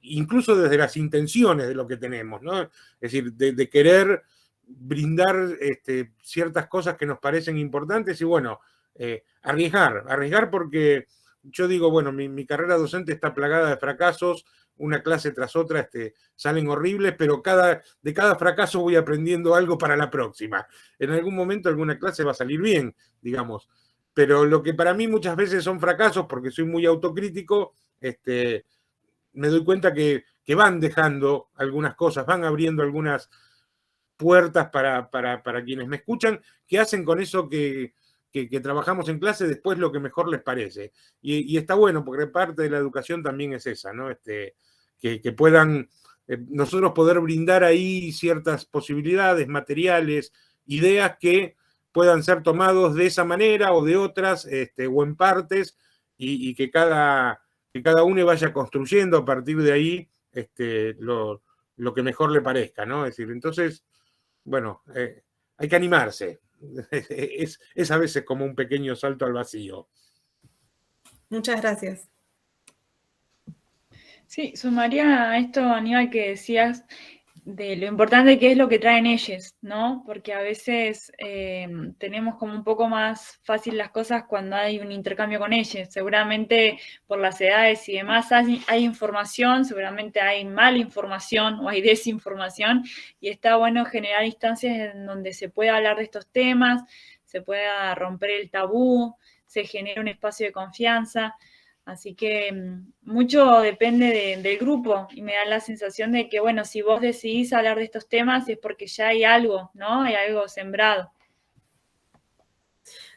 incluso desde las intenciones de lo que tenemos, ¿no? Es decir, de querer brindar ciertas cosas que nos parecen importantes, y bueno, arriesgar porque yo digo, bueno, mi carrera docente está plagada de fracasos, una clase tras otra salen horribles, pero de cada fracaso voy aprendiendo algo para la próxima. En algún momento alguna clase va a salir bien, digamos. Pero lo que para mí muchas veces son fracasos, porque soy muy autocrítico, me doy cuenta que van dejando algunas cosas, van abriendo algunas puertas para quienes me escuchan, que hacen con eso que trabajamos en clase después lo que mejor les parece. Y está bueno, porque parte de la educación también es esa, ¿no? Que puedan nosotros poder brindar ahí ciertas posibilidades materiales, ideas que puedan ser tomados de esa manera o de otras, o en partes, y que cada uno vaya construyendo a partir de ahí lo que mejor le parezca, ¿no? Es decir, entonces, bueno, hay que animarse. Es a veces como un pequeño salto al vacío. Muchas gracias. Sí, sumaría a esto, Aníbal, que decías, de lo importante que es lo que traen ellos, ¿no? Porque a veces tenemos como un poco más fácil las cosas cuando hay un intercambio con ellos. Seguramente por las edades y demás hay información, seguramente hay mala información o hay desinformación, y está bueno generar instancias en donde se pueda hablar de estos temas, se pueda romper el tabú, se genere un espacio de confianza. Así que mucho depende del grupo, y me da la sensación de que, bueno, si vos decidís hablar de estos temas es porque ya hay algo, ¿no? Hay algo sembrado.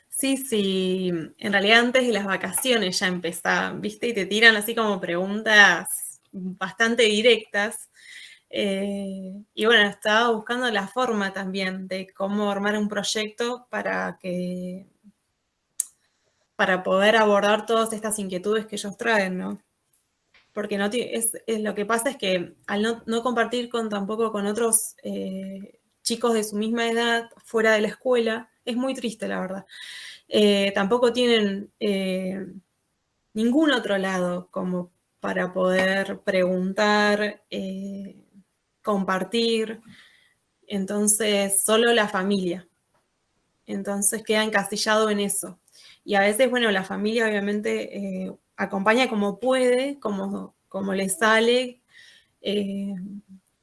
Sí, sí, en realidad antes de las vacaciones ya empezaban, ¿viste? Y te tiran así como preguntas bastante directas. Y bueno, estaba buscando la forma también de cómo armar un proyecto para poder abordar todas estas inquietudes que ellos traen, ¿no? Porque no lo que pasa es que al no compartir tampoco con otros chicos de su misma edad fuera de la escuela, es muy triste, la verdad. Tampoco tienen ningún otro lado como para poder preguntar, compartir. Entonces, solo la familia. Entonces queda encasillado en eso. Y a veces, bueno, la familia obviamente acompaña como puede, como le sale,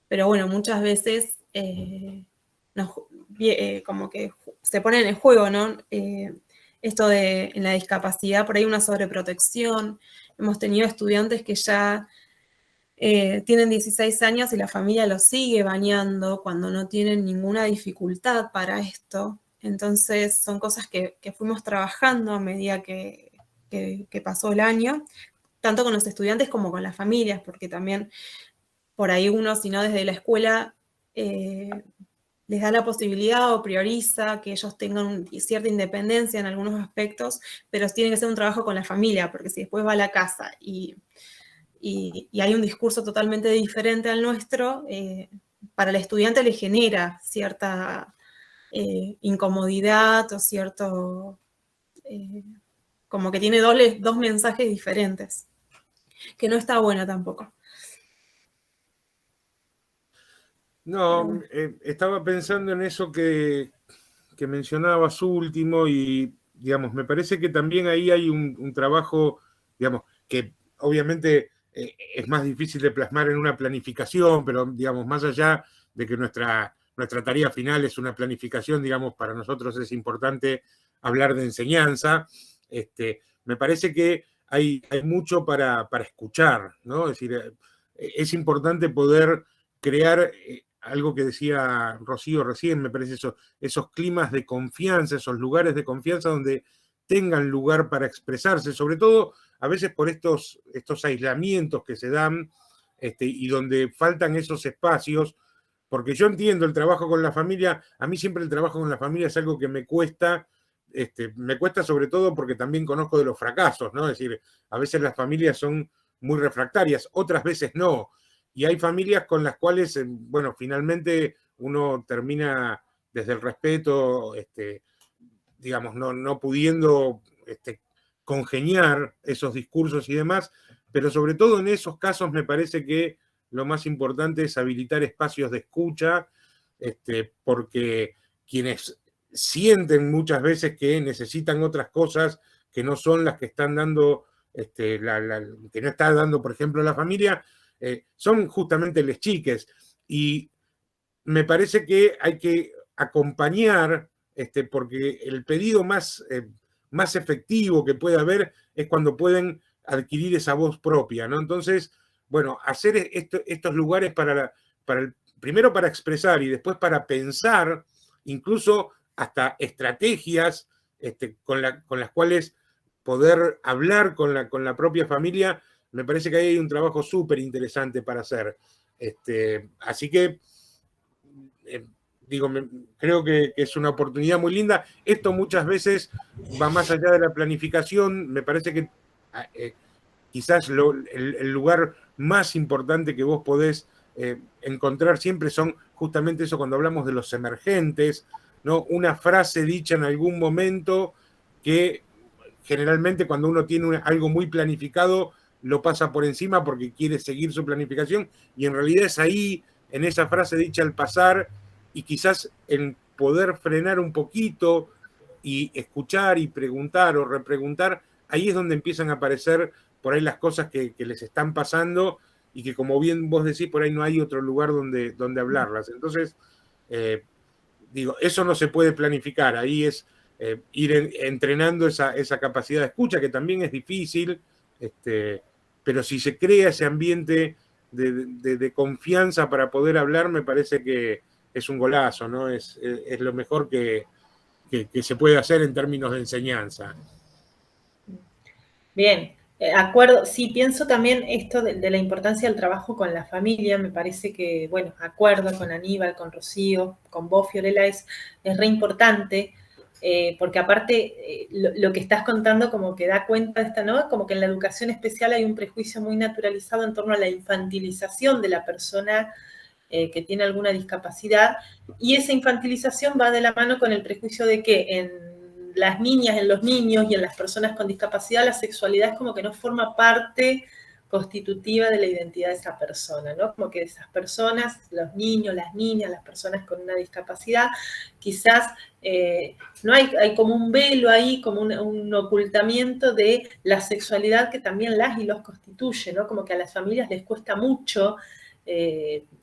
pero bueno, muchas veces como que se pone en juego, ¿no? Esto de en la discapacidad, por ahí una sobreprotección. Hemos tenido estudiantes que ya tienen 16 años y la familia los sigue bañando cuando no tienen ninguna dificultad para esto. Entonces son cosas que fuimos trabajando a medida que pasó el año, tanto con los estudiantes como con las familias, porque también por ahí uno, si no desde la escuela, les da la posibilidad o prioriza que ellos tengan cierta independencia en algunos aspectos, pero tiene que ser un trabajo con la familia, porque si después va a la casa y hay un discurso totalmente diferente al nuestro, para el estudiante le genera cierta incomodidad o cierto, como que tiene dos mensajes diferentes, que no está bueno tampoco. No, estaba pensando en eso que mencionabas último y, digamos, me parece que también ahí hay un trabajo, digamos, que obviamente es más difícil de plasmar en una planificación, pero, digamos, más allá de que nuestra tarea final es una planificación, digamos, para nosotros es importante hablar de enseñanza. Me parece que hay mucho para escuchar, ¿no? Es decir, es importante poder crear algo que decía Rocío recién, me parece esos climas de confianza, esos lugares de confianza donde tengan lugar para expresarse, sobre todo a veces por estos aislamientos que se dan y donde faltan esos espacios, porque yo entiendo el trabajo con la familia, a mí siempre el trabajo con la familia es algo que me cuesta sobre todo porque también conozco de los fracasos, ¿no? Es decir, a veces las familias son muy refractarias, otras veces no. Y hay familias con las cuales, bueno, finalmente uno termina desde el respeto, digamos, no pudiendo congeniar esos discursos y demás, pero sobre todo en esos casos me parece que lo más importante es habilitar espacios de escucha, porque quienes sienten muchas veces que necesitan otras cosas que no son las que están dando, que no está dando, por ejemplo, la familia, son justamente les chiques. Y me parece que hay que acompañar, porque el pedido más efectivo que puede haber es cuando pueden adquirir esa voz propia, ¿no? Entonces, bueno, hacer estos lugares primero para expresar y después para pensar, incluso hasta estrategias con las cuales poder hablar con la propia familia, me parece que ahí hay un trabajo súper interesante para hacer. Así que, digo, creo que es una oportunidad muy linda. Esto muchas veces va más allá de la planificación. Me parece que quizás el lugar más importante que vos podés encontrar siempre son justamente eso cuando hablamos de los emergentes, ¿no? Una frase dicha en algún momento que generalmente cuando uno tiene algo muy planificado lo pasa por encima porque quiere seguir su planificación y en realidad es ahí en esa frase dicha al pasar, y quizás en poder frenar un poquito y escuchar y preguntar o repreguntar, ahí es donde empiezan a aparecer por ahí las cosas que les están pasando y que, como bien vos decís, por ahí no hay otro lugar donde hablarlas. Entonces, digo, eso no se puede planificar, ahí es ir entrenando esa capacidad de escucha, que también es difícil, pero si se crea ese ambiente de confianza para poder hablar, me parece que es un golazo, ¿no? Es lo mejor que se puede hacer en términos de enseñanza. Bien, acuerdo, sí, pienso también esto de la importancia del trabajo con la familia, me parece que, bueno, acuerdo con Aníbal, con Rocío, con vos, Fiorella, es re importante, porque aparte lo que estás contando como que da cuenta de esta, ¿no? Como que en la educación especial hay un prejuicio muy naturalizado en torno a la infantilización de la persona que tiene alguna discapacidad, y esa infantilización va de la mano con el prejuicio de que en las niñas, en los niños y en las personas con discapacidad, la sexualidad es como que no forma parte constitutiva de la identidad de esa persona, ¿no? Como que esas personas, los niños, las niñas, las personas con una discapacidad, quizás no hay como un velo ahí, como un ocultamiento de la sexualidad que también las y los constituye, ¿no? Como que a las familias les cuesta mucho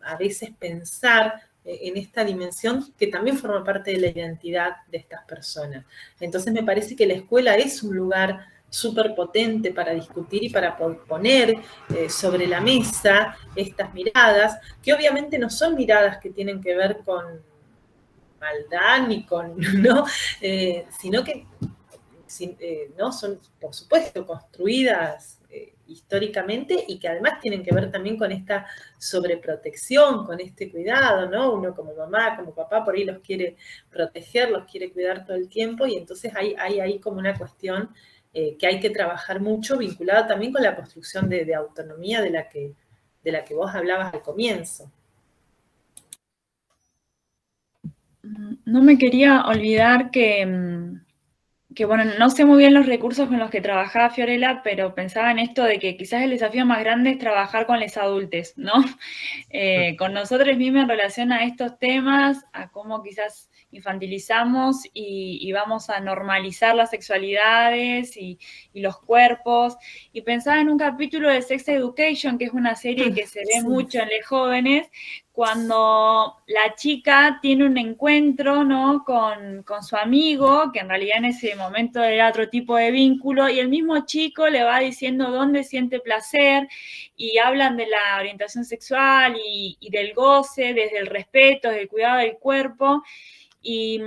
a veces pensar en esta dimensión que también forma parte de la identidad de estas personas. Entonces me parece que la escuela es un lugar súper potente para discutir y para poner sobre la mesa estas miradas, que obviamente no son miradas que tienen que ver con maldad ni con, ¿no? Sino que no son, por supuesto, construidas históricamente y que además tienen que ver también con esta sobreprotección, con este cuidado, ¿no? Uno como mamá, como papá, por ahí los quiere proteger, los quiere cuidar todo el tiempo, y entonces hay ahí como una cuestión que hay que trabajar mucho, vinculada también con la construcción de autonomía de la que vos hablabas al comienzo. No me quería olvidar que bueno, no sé muy bien los recursos con los que trabajaba Fiorella, pero pensaba en esto de que quizás el desafío más grande es trabajar con los adultos, ¿no? Con nosotros mismos en relación a estos temas, a cómo quizás infantilizamos y vamos a normalizar las sexualidades y los cuerpos. Y pensaba en un capítulo de Sex Education, que es una serie que se ve mucho en los jóvenes, cuando la chica tiene un encuentro, ¿no? con su amigo, que en realidad en ese momento era otro tipo de vínculo, y el mismo chico le va diciendo dónde siente placer, y hablan de la orientación sexual y del goce, desde el respeto, desde el cuidado del cuerpo. Y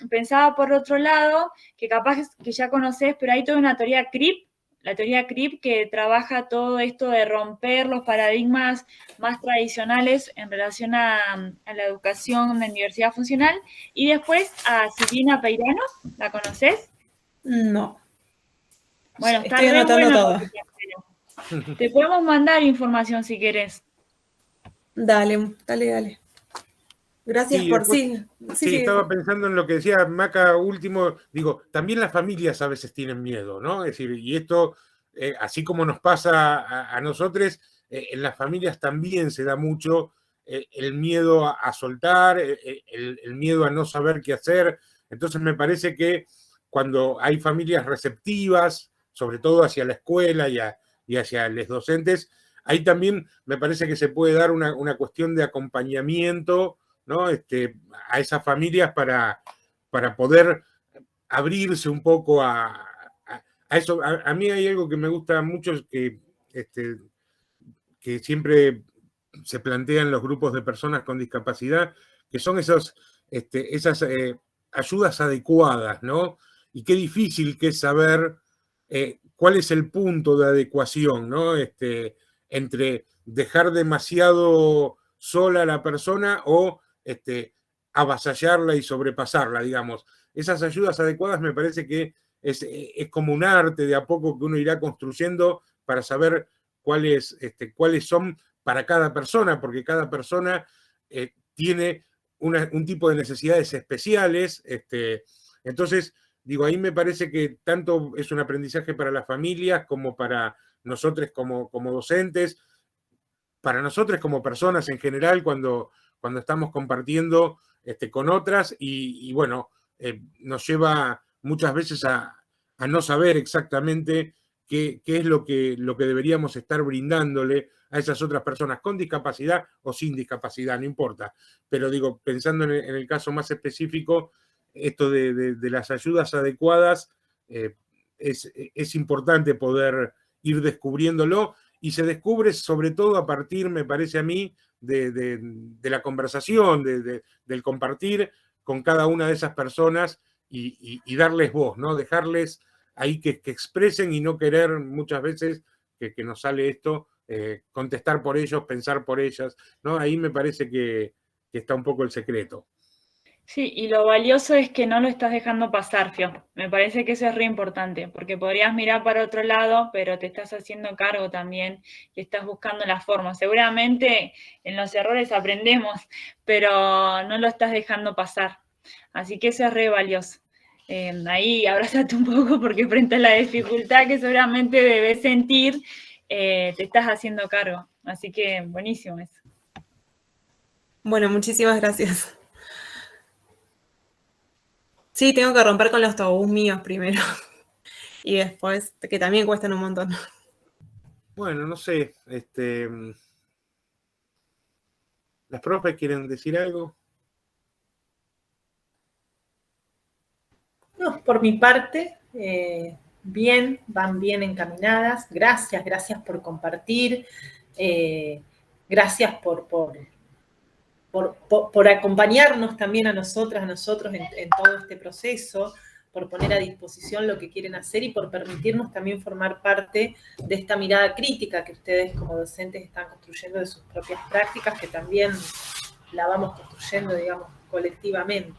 pensaba por otro lado, que capaz que ya conocés, pero hay toda una teoría CRIP, la teoría CRIP, que trabaja todo esto de romper los paradigmas más tradicionales en relación a la educación en diversidad funcional. Y después a Silvina Peirano, ¿la conocés? No. Bueno, está estoy anotando todo. Te podemos mandar información si querés. Dale. Gracias Sí, por después, sí, estaba pensando en lo que decía Maca último, digo, también las familias a veces tienen miedo, ¿no? Es decir, y esto, así como nos pasa a nosotros, en las familias también se da mucho el miedo a soltar, el miedo a no saber qué hacer. Entonces me parece que cuando hay familias receptivas, sobre todo hacia la escuela y hacia los docentes, ahí también me parece que se puede dar una cuestión de acompañamiento, ¿no? A esas familias para poder abrirse un poco a eso. A mí hay algo que me gusta mucho, que siempre se plantean los grupos de personas con discapacidad, que son esas ayudas adecuadas, ¿no? Y qué difícil que es saber cuál es el punto de adecuación, ¿no? Entre dejar demasiado sola a la persona o avasallarla y sobrepasarla, digamos. Esas ayudas adecuadas me parece que es como un arte de a poco que uno irá construyendo para saber cuáles son para cada persona, porque cada persona tiene un tipo de necesidades especiales. Entonces, digo, ahí me parece que tanto es un aprendizaje para las familias como para nosotros como docentes, para nosotros como personas en general cuando estamos compartiendo con otras y bueno, nos lleva muchas veces a no saber exactamente qué es lo que deberíamos estar brindándole a esas otras personas con discapacidad o sin discapacidad, no importa. Pero digo, pensando en el caso más específico, esto de las ayudas adecuadas, es importante poder ir descubriéndolo y se descubre sobre todo a partir, me parece a mí, de la conversación, del compartir con cada una de esas personas y darles voz, ¿no? Dejarles ahí que expresen y no querer muchas veces que nos sale esto, contestar por ellos, pensar por ellas, ¿no? Ahí me parece que está un poco el secreto. Sí, y lo valioso es que no lo estás dejando pasar, Fio. Me parece que eso es re importante, porque podrías mirar para otro lado, pero te estás haciendo cargo también y estás buscando la forma. Seguramente en los errores aprendemos, pero no lo estás dejando pasar. Así que eso es re valioso. Ahí abrázate un poco porque frente a la dificultad que seguramente debes sentir, te estás haciendo cargo. Así que buenísimo eso. Bueno, muchísimas gracias. Sí, tengo que romper con los tabús míos primero. Y después, que también cuestan un montón. Bueno, no sé, ¿las profes quieren decir algo? No, por mi parte, bien, van bien encaminadas. Gracias por compartir. Gracias por acompañarnos también a nosotros en todo este proceso, por poner a disposición lo que quieren hacer y por permitirnos también formar parte de esta mirada crítica que ustedes como docentes están construyendo de sus propias prácticas, que también la vamos construyendo, digamos, colectivamente.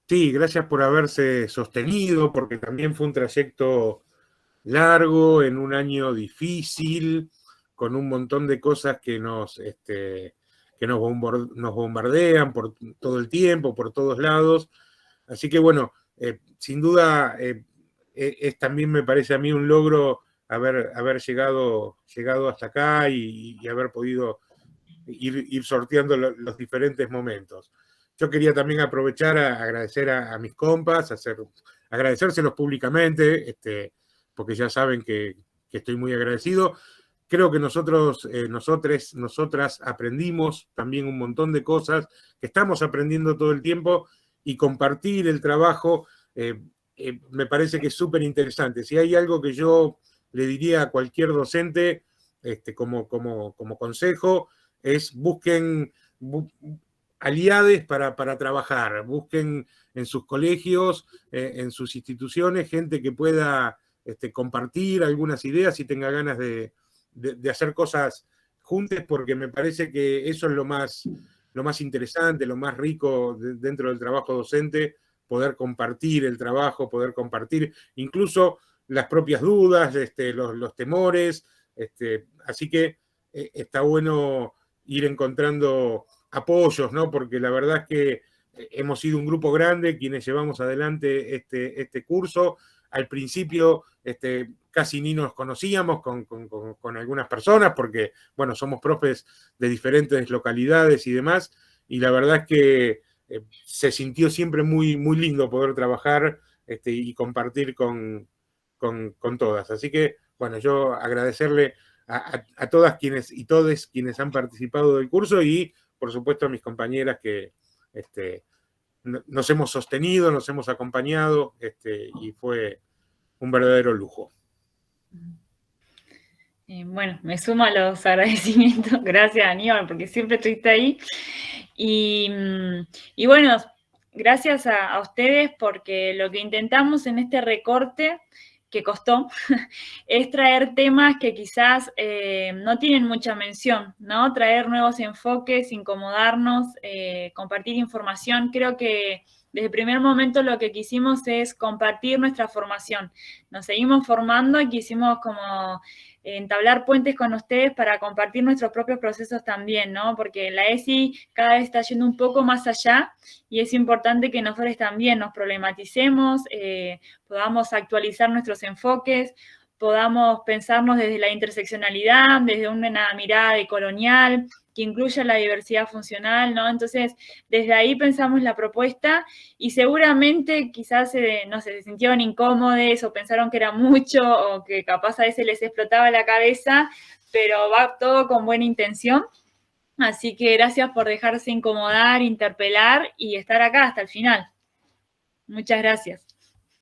Sí, gracias por haberse sostenido, porque también fue un trayecto largo, en un año difícil, con un montón de cosas que nos bombardean por todo el tiempo, por todos lados. Así que bueno, sin duda es también me parece a mí un logro haber llegado hasta acá y haber podido ir sorteando los diferentes momentos. Yo quería también aprovechar a agradecer a mis compas, agradecérselos públicamente, porque ya saben que estoy muy agradecido. Creo que nosotras aprendimos también un montón de cosas, que estamos aprendiendo todo el tiempo, y compartir el trabajo me parece que es súper interesante. Si hay algo que yo le diría a cualquier docente como consejo, es busquen aliados para trabajar, busquen en sus colegios, en sus instituciones, gente que pueda compartir algunas ideas y tenga ganas de hacer cosas juntos, porque me parece que eso es lo más interesante, lo más rico dentro del trabajo docente, poder compartir el trabajo, poder compartir incluso las propias dudas, los temores, así que está bueno ir encontrando apoyos, ¿no? Porque la verdad es que hemos sido un grupo grande quienes llevamos adelante este curso. Al principio casi ni nos conocíamos con algunas personas porque, bueno, somos profes de diferentes localidades y demás, y la verdad es que se sintió siempre muy, muy lindo poder trabajar y compartir con todas. Así que, bueno, yo agradecerle a todas y todes quienes han participado del curso y, por supuesto, a mis compañeras que nos hemos sostenido, nos hemos acompañado y fue un verdadero lujo. Bueno, me sumo a los agradecimientos. Gracias, Aníbal, porque siempre estuviste ahí. Y bueno, gracias a ustedes porque lo que intentamos en este recorte, que costó, es traer temas que quizás no tienen mucha mención, ¿no? Traer nuevos enfoques, incomodarnos, compartir información. Creo que desde el primer momento lo que quisimos es compartir nuestra formación. Nos seguimos formando y quisimos como entablar puentes con ustedes para compartir nuestros propios procesos también, ¿no? Porque la ESI cada vez está yendo un poco más allá y es importante que nosotros también nos problematicemos, podamos actualizar nuestros enfoques, podamos pensarnos desde la interseccionalidad, desde una mirada decolonial, que incluya la diversidad funcional, ¿no? Entonces, desde ahí pensamos la propuesta y seguramente quizás, no sé, se sintieron incómodos o pensaron que era mucho o que capaz a veces les explotaba la cabeza, pero va todo con buena intención. Así que gracias por dejarse incomodar, interpelar y estar acá hasta el final. Muchas gracias.